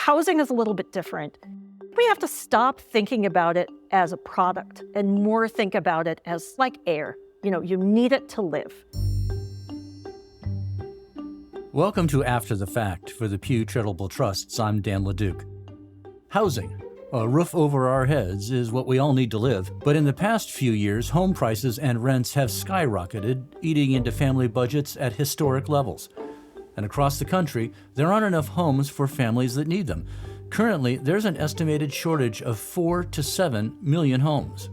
Housing is a little bit different. We have to stop thinking about it as a product and more think about it as like air. You need it to live. Welcome to After the Fact for the Pew Charitable Trusts. I'm Dan LeDuc. Housing, a roof over our heads, is what we all need to live. But in the past few years, home prices and rents have skyrocketed, eating into family budgets at historic levels. And across the country, there aren't enough homes for families that need them. Currently, there's an estimated shortage of 4 to 7 million homes.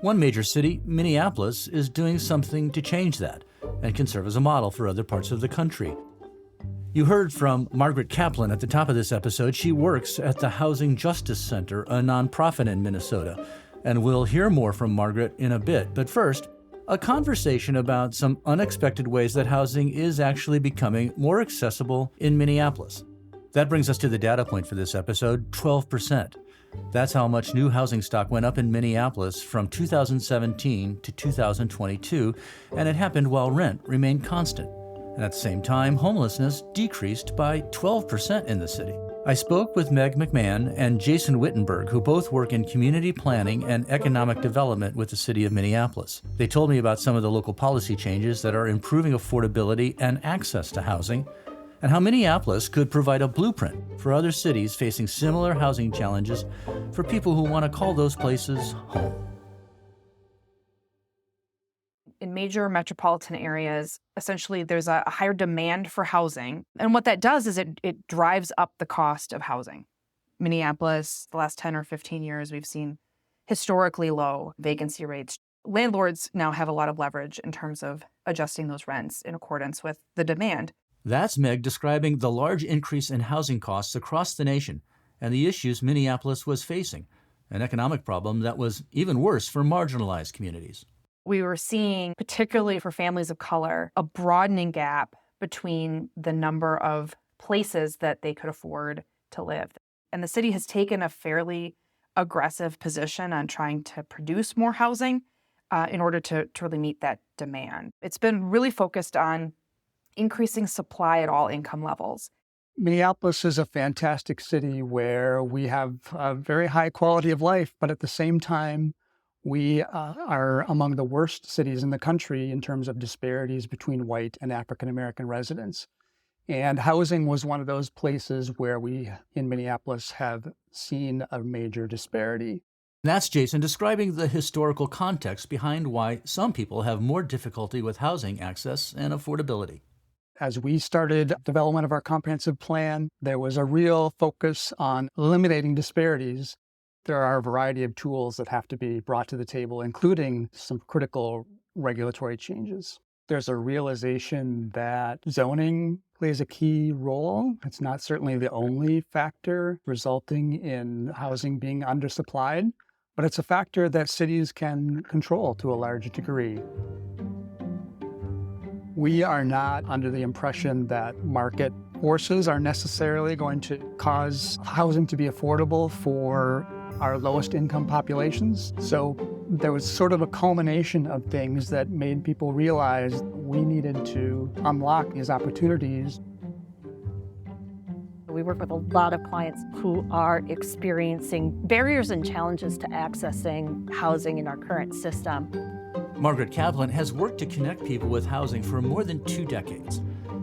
One major city, Minneapolis, is doing something to change that and can serve as a model for other parts of the country. You heard from Margaret Kaplan at the top of this episode. She works at the Housing Justice Center, a nonprofit in Minnesota. And we'll hear more from Margaret in a bit. But first, a conversation about some unexpected ways that housing is actually becoming more accessible in Minneapolis. That brings us to the data point for this episode, 12%. That's how much new housing stock went up in Minneapolis from 2017 to 2022, and it happened while rent remained constant. And at the same time, homelessness decreased by 12% in the city. I spoke with Meg McMahan and Jason Wittenberg, who both work in community planning and economic development with the city of Minneapolis. They told me about some of the local policy changes that are improving affordability and access to housing, and how Minneapolis could provide a blueprint for other cities facing similar housing challenges for people who want to call those places home. In major metropolitan areas, essentially there's a higher demand for housing. And what that does is it drives up the cost of housing. Minneapolis, the last 10 or 15 years, we've seen historically low vacancy rates. Landlords now have a lot of leverage in terms of adjusting those rents in accordance with the demand. That's Meg describing the large increase in housing costs across the nation and the issues Minneapolis was facing, an economic problem that was even worse for marginalized communities. We were seeing, particularly for families of color, a broadening gap between the number of places that they could afford to live. And the city has taken a fairly aggressive position on trying to produce more housing in order to really meet that demand. It's been really focused on increasing supply at all income levels. Minneapolis is a fantastic city where we have a very high quality of life, but at the same time, we are among the worst cities in the country in terms of disparities between white and African-American residents. And housing was one of those places where we, in Minneapolis, have seen a major disparity. That's Jason describing the historical context behind why some people have more difficulty with housing access and affordability. As we started development of our comprehensive plan, there was a real focus on eliminating disparities. There are a variety of tools that have to be brought to the table, including some critical regulatory changes. There's a realization that zoning plays a key role. It's not certainly the only factor resulting in housing being undersupplied, but it's a factor that cities can control to a large degree. We are not under the impression that market forces are necessarily going to cause housing to be affordable for our lowest income populations. So there was sort of a culmination of things that made people realize we needed to unlock these opportunities. We work with a lot of clients who are experiencing barriers and challenges to accessing housing in our current system. Margaret Kaplan has worked to connect people with housing for more than 2 decades.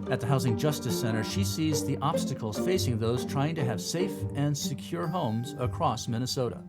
At the Housing Justice Center, she sees the obstacles facing those trying to have safe and secure homes across Minnesota.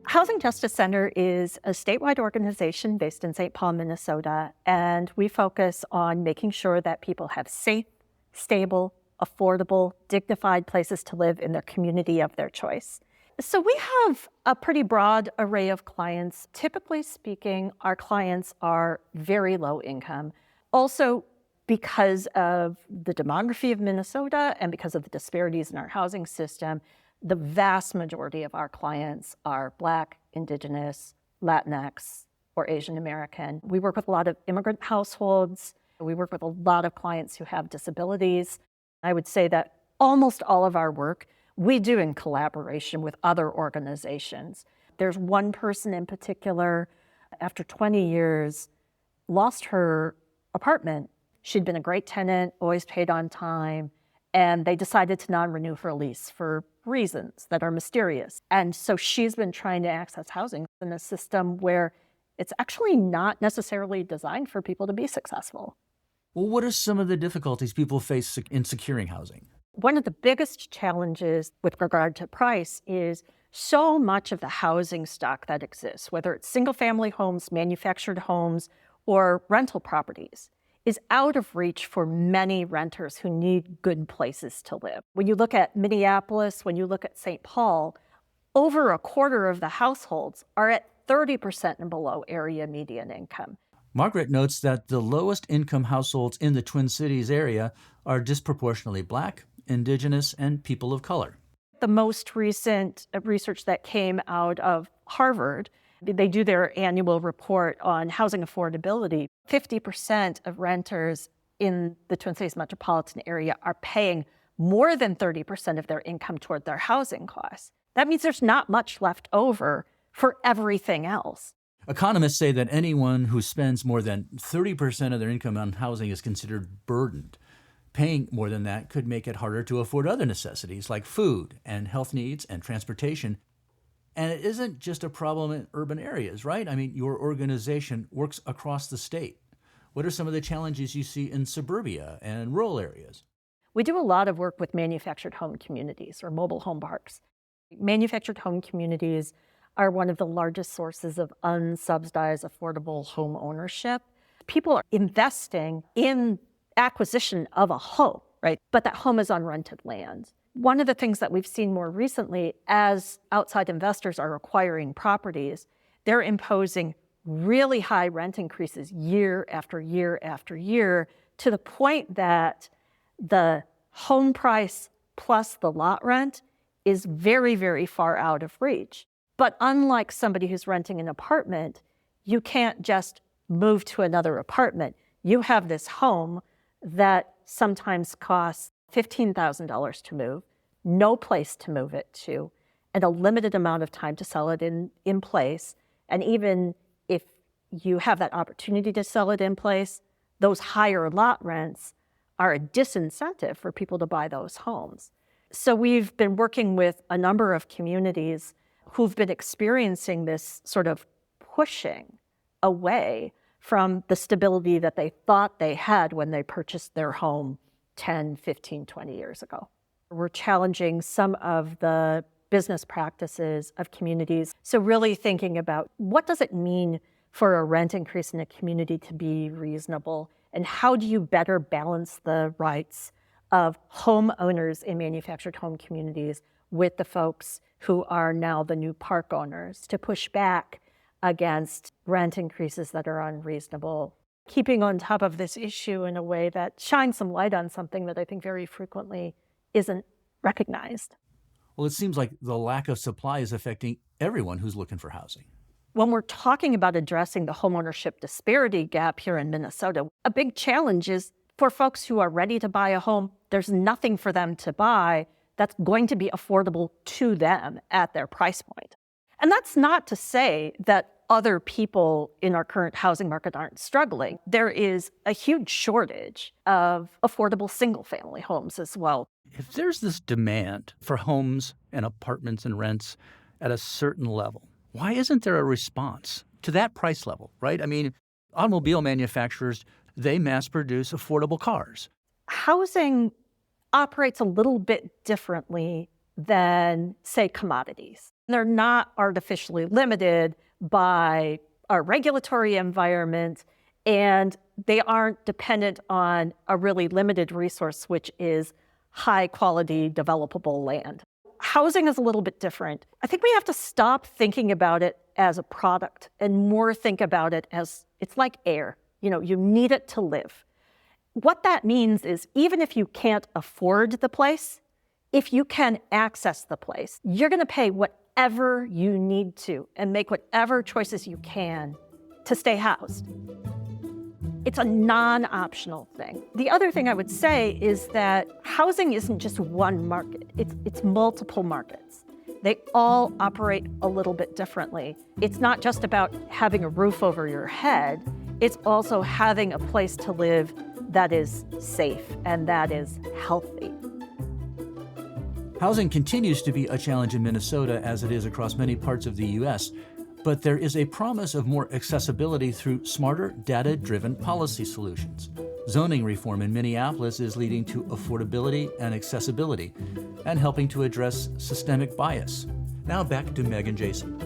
Housing Justice Center is a statewide organization based in St. Paul, Minnesota, and we focus on making sure that people have safe, stable, affordable, dignified places to live in their community of their choice. So we have a pretty broad array of clients. Typically speaking, our clients are very low income. Also, because of the demography of Minnesota and because of the disparities in our housing system, the vast majority of our clients are Black, Indigenous, Latinx, or Asian American. We work with a lot of immigrant households. We work with a lot of clients who have disabilities. I would say that almost all of our work we do in collaboration with other organizations. There's one person in particular, after 20 years, lost her apartment. She'd been a great tenant, always paid on time, and they decided to non-renew her lease for reasons that are mysterious. And so she's been trying to access housing in a system where it's actually not necessarily designed for people to be successful. Well, what are some of the difficulties people face in securing housing? One of the biggest challenges with regard to price is so much of the housing stock that exists, whether it's single-family homes, manufactured homes, or rental properties, is out of reach for many renters who need good places to live. When you look at Minneapolis, when you look at St. Paul, over a quarter of the households are at 30% and below area median income. Margaret notes that the lowest income households in the Twin Cities area are disproportionately Black, Indigenous, and people of color. The most recent research that came out of Harvard, they do their annual report on housing affordability. 50% of renters in the Twin Cities metropolitan area are paying more than 30% of their income toward their housing costs. That means there's not much left over for everything else. Economists say that anyone who spends more than 30% of their income on housing is considered burdened. Paying more than that could make it harder to afford other necessities like food and health needs and transportation. And it isn't just a problem in urban areas, right? I mean, your organization works across the state. What are some of the challenges you see in suburbia and rural areas? We do a lot of work with manufactured home communities or mobile home parks. Manufactured home communities are one of the largest sources of unsubsidized affordable home ownership. People are investing in acquisition of a home, right? But that home is on rented land. One of the things that we've seen more recently as outside investors are acquiring properties, they're imposing really high rent increases year after year after year to the point that the home price plus the lot rent is very, very far out of reach. But unlike somebody who's renting an apartment, you can't just move to another apartment. You have this home that sometimes costs $15,000 to move, no place to move it to, and a limited amount of time to sell it in place. And even if you have that opportunity to sell it in place, those higher lot rents are a disincentive for people to buy those homes. So we've been working with a number of communities who've been experiencing this sort of pushing away from the stability that they thought they had when they purchased their home 10, 15, 20 years ago. We're challenging some of the business practices of communities. So really thinking about what does it mean for a rent increase in a community to be reasonable, and how do you better balance the rights of homeowners in manufactured home communities with the folks who are now the new park owners to push back against rent increases that are unreasonable. Keeping on top of this issue in a way that shines some light on something that I think very frequently isn't recognized. Well, it seems like the lack of supply is affecting everyone who's looking for housing. When we're talking about addressing the homeownership disparity gap here in Minnesota, a big challenge is for folks who are ready to buy a home, there's nothing for them to buy that's going to be affordable to them at their price point. And that's not to say that other people in our current housing market aren't struggling. There is a huge shortage of affordable single-family homes as well. If there's this demand for homes and apartments and rents at a certain level, why isn't there a response to that price level, right? I mean, automobile manufacturers, they mass produce affordable cars. Housing operates a little bit differently than, say, commodities. They're not artificially limited by our regulatory environment, and they aren't dependent on a really limited resource, which is high-quality, developable land. Housing is a little bit different. I think we have to stop thinking about it as a product and more think about it as it's like air. You need it to live. What that means is even if you can't afford the place, if you can access the place, you're going to pay whatever you need to and make whatever choices you can to stay housed. It's a non-optional thing. The other thing I would say is that housing isn't just one market. It's multiple markets. They all operate a little bit differently. It's not just about having a roof over your head. It's also having a place to live that is safe and that is healthy. Housing continues to be a challenge in Minnesota as it is across many parts of the U.S., but there is a promise of more accessibility through smarter, data-driven policy solutions. Zoning reform in Minneapolis is leading to affordability and accessibility and helping to address systemic bias. Now back to Meg and Jason.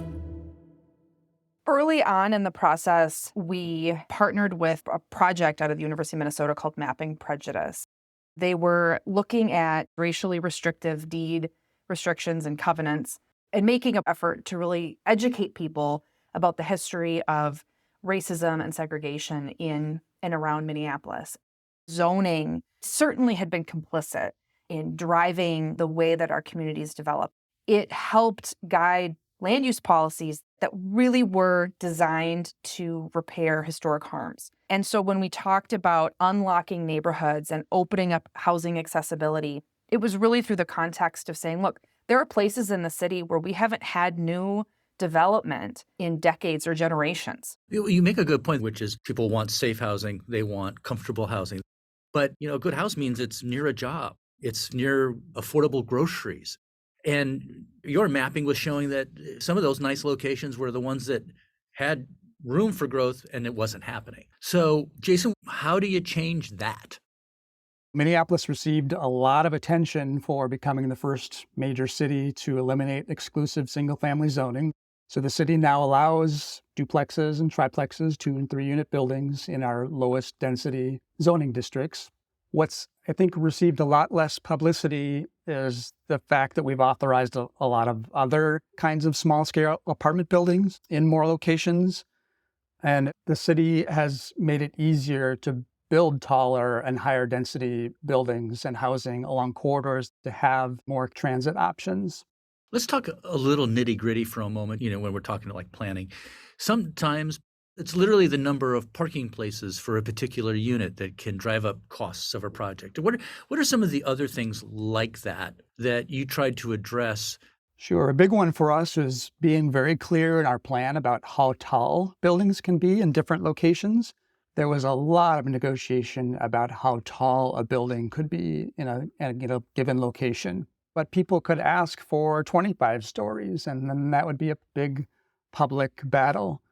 Early on in the process, we partnered with a project out of the University of Minnesota called Mapping Prejudice. They were looking at racially restrictive deed restrictions and covenants and making an effort to really educate people about the history of racism and segregation in and around Minneapolis. Zoning certainly had been complicit in driving the way that our communities develop. It helped guide land use policies that really were designed to repair historic harms. And so when we talked about unlocking neighborhoods and opening up housing accessibility, it was really through the context of saying, look, there are places in the city where we haven't had new development in decades or generations. You make a good point, which is people want safe housing, they want comfortable housing. But, a good house means it's near a job, it's near affordable groceries. And your mapping was showing that some of those nice locations were the ones that had room for growth and it wasn't happening. So, Jason, how do you change that? Minneapolis received a lot of attention for becoming the first major city to eliminate exclusive single-family zoning. So the city now allows duplexes and triplexes, 2- and 3-unit buildings in our lowest density zoning districts. What's, I think, received a lot less publicity is the fact that we've authorized a lot of other kinds of small-scale apartment buildings in more locations. And the city has made it easier to build taller and higher density buildings and housing along corridors to have more transit options. Let's talk a little nitty-gritty for a moment, when we're talking like planning. Sometimes it's literally the number of parking places for a particular unit that can drive up costs of a project. What are some of the other things like that you tried to address? Sure. A big one for us is being very clear in our plan about how tall buildings can be in different locations. There was a lot of negotiation about how tall a building could be in a given location. But people could ask for 25 stories, and then that would be a big public battle.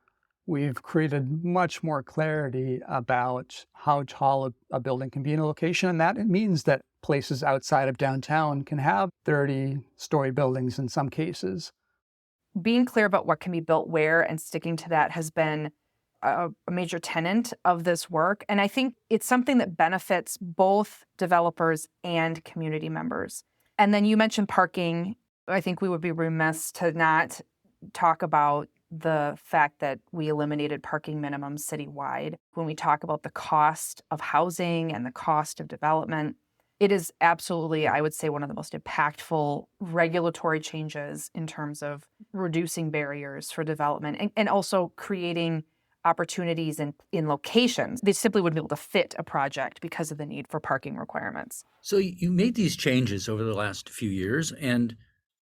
We've created much more clarity about how tall a building can be in a location, and that means that places outside of downtown can have 30-story buildings in some cases. Being clear about what can be built where and sticking to that has been a major tenet of this work. And I think it's something that benefits both developers and community members. And then you mentioned parking. I think we would be remiss to not talk about the fact that we eliminated parking minimums citywide. When we talk about the cost of housing and the cost of development, it is absolutely, I would say, one of the most impactful regulatory changes in terms of reducing barriers for development and also creating opportunities in locations. They simply wouldn't be able to fit a project because of the need for parking requirements. So you made these changes over the last few years, and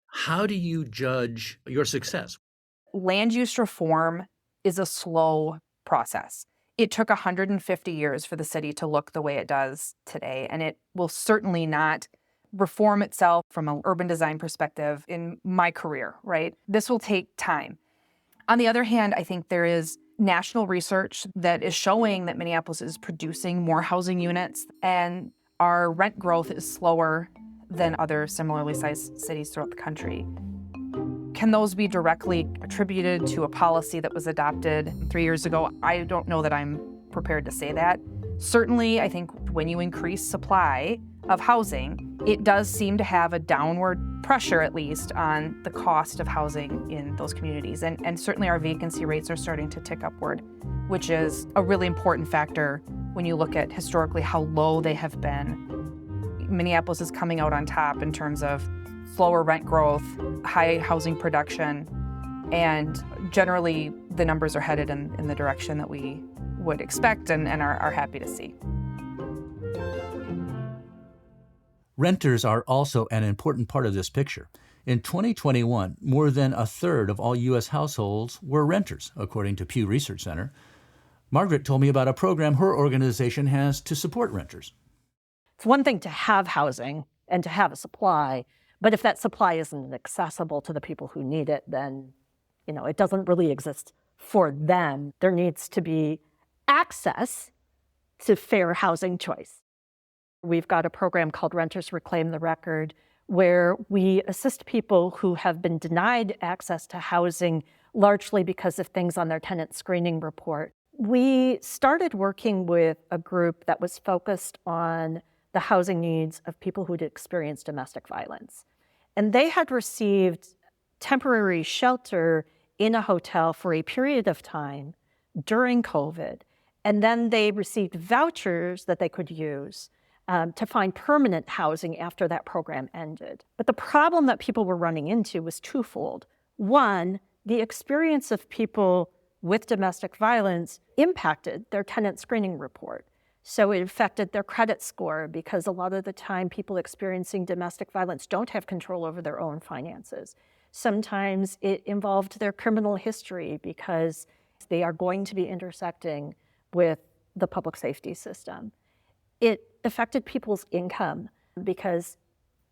how do you judge your success? Land use reform is a slow process. It took 150 years for the city to look the way it does today, and it will certainly not reform itself from an urban design perspective in my career, right? This will take time. On the other hand, I think there is national research that is showing that Minneapolis is producing more housing units, and our rent growth is slower than other similarly sized cities throughout the country. Can those be directly attributed to a policy that was adopted 3 years ago? I don't know that I'm prepared to say that. Certainly, I think when you increase supply of housing, it does seem to have a downward pressure, at least, on the cost of housing in those communities. And certainly our vacancy rates are starting to tick upward, which is a really important factor when you look at historically how low they have been. Minneapolis is coming out on top in terms of slower rent growth, high housing production, and generally the numbers are headed in the direction that we would expect and are happy to see. Renters are also an important part of this picture. In 2021, more than a third of all U.S. households were renters, according to Pew Research Center. Margaret told me about a program her organization has to support renters. It's one thing to have housing and to have a supply, But if that supply isn't accessible to the people who need it, then, it doesn't really exist for them. There needs to be access to fair housing choice. We've got a program called Renters Reclaim the Record, where we assist people who have been denied access to housing largely because of things on their tenant screening report. We started working with a group that was focused on the housing needs of people who'd experienced domestic violence. And they had received temporary shelter in a hotel for a period of time during COVID. And then they received vouchers that they could use to find permanent housing after that program ended. But the problem that people were running into was twofold. One, the experience of people with domestic violence impacted their tenant screening report. So it affected their credit score because a lot of the time people experiencing domestic violence don't have control over their own finances. Sometimes it involved their criminal history because they are going to be intersecting with the public safety system. It affected people's income because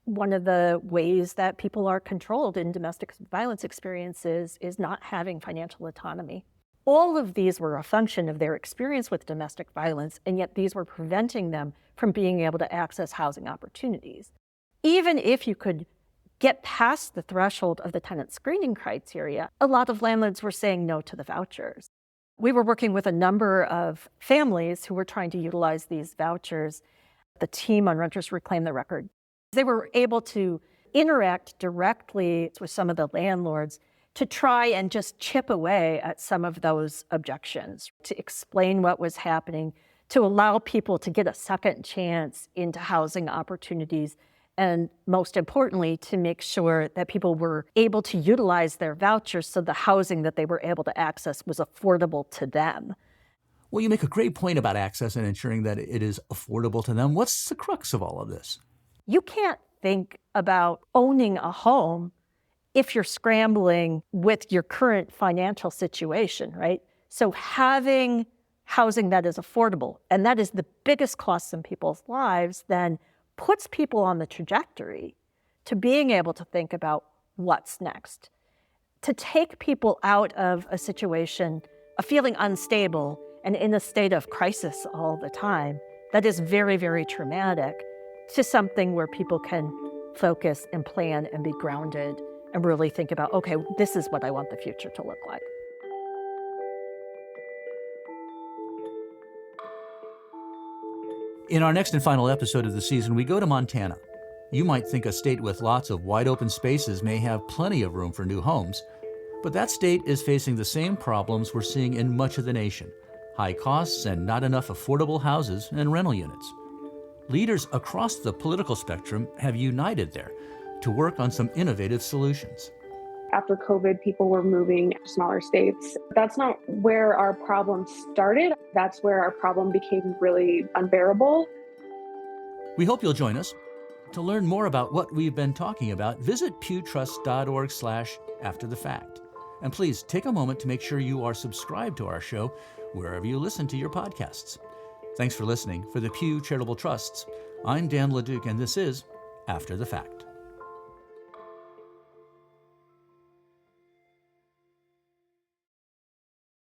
one of the ways that people are controlled in domestic violence experiences is not having financial autonomy. All of these were a function of their experience with domestic violence, and yet these were preventing them from being able to access housing opportunities. Even if you could get past the threshold of the tenant screening criteria, a lot of landlords were saying no to the vouchers. We were working with a number of families who were trying to utilize these vouchers. The team on Renters Reclaim the Record, they were able to interact directly with some of the landlords to try and just chip away at some of those objections, to explain what was happening, to allow people to get a second chance into housing opportunities, and most importantly, to make sure that people were able to utilize their vouchers so the housing that they were able to access was affordable to them. Well, you make a great point about access and ensuring that it is affordable to them. What's the crux of all of this? You can't think about owning a home if you're scrambling with your current financial situation, right? So having housing that is affordable, and that is the biggest cost in people's lives, then puts people on the trajectory to being able to think about what's next. To take people out of a situation of feeling unstable and in a state of crisis all the time, that is very, very traumatic, to something where people can focus and plan and be grounded and really think about, okay, this is what I want the future to look like. In our next and final episode of the season, we go to Montana. You might think a state with lots of wide open spaces may have plenty of room for new homes, but that state is facing the same problems we're seeing in much of the nation: high costs and not enough affordable houses and rental units. Leaders across the political spectrum have united there to work on some innovative solutions. After COVID, people were moving to smaller states. That's not where our problem started. That's where our problem became really unbearable. We hope you'll join us. To learn more about what we've been talking about, visit pewtrust.org/afterthefact. And please take a moment to make sure you are subscribed to our show wherever you listen to your podcasts. Thanks for listening. For the Pew Charitable Trusts, I'm Dan LeDuc, and this is After the Fact.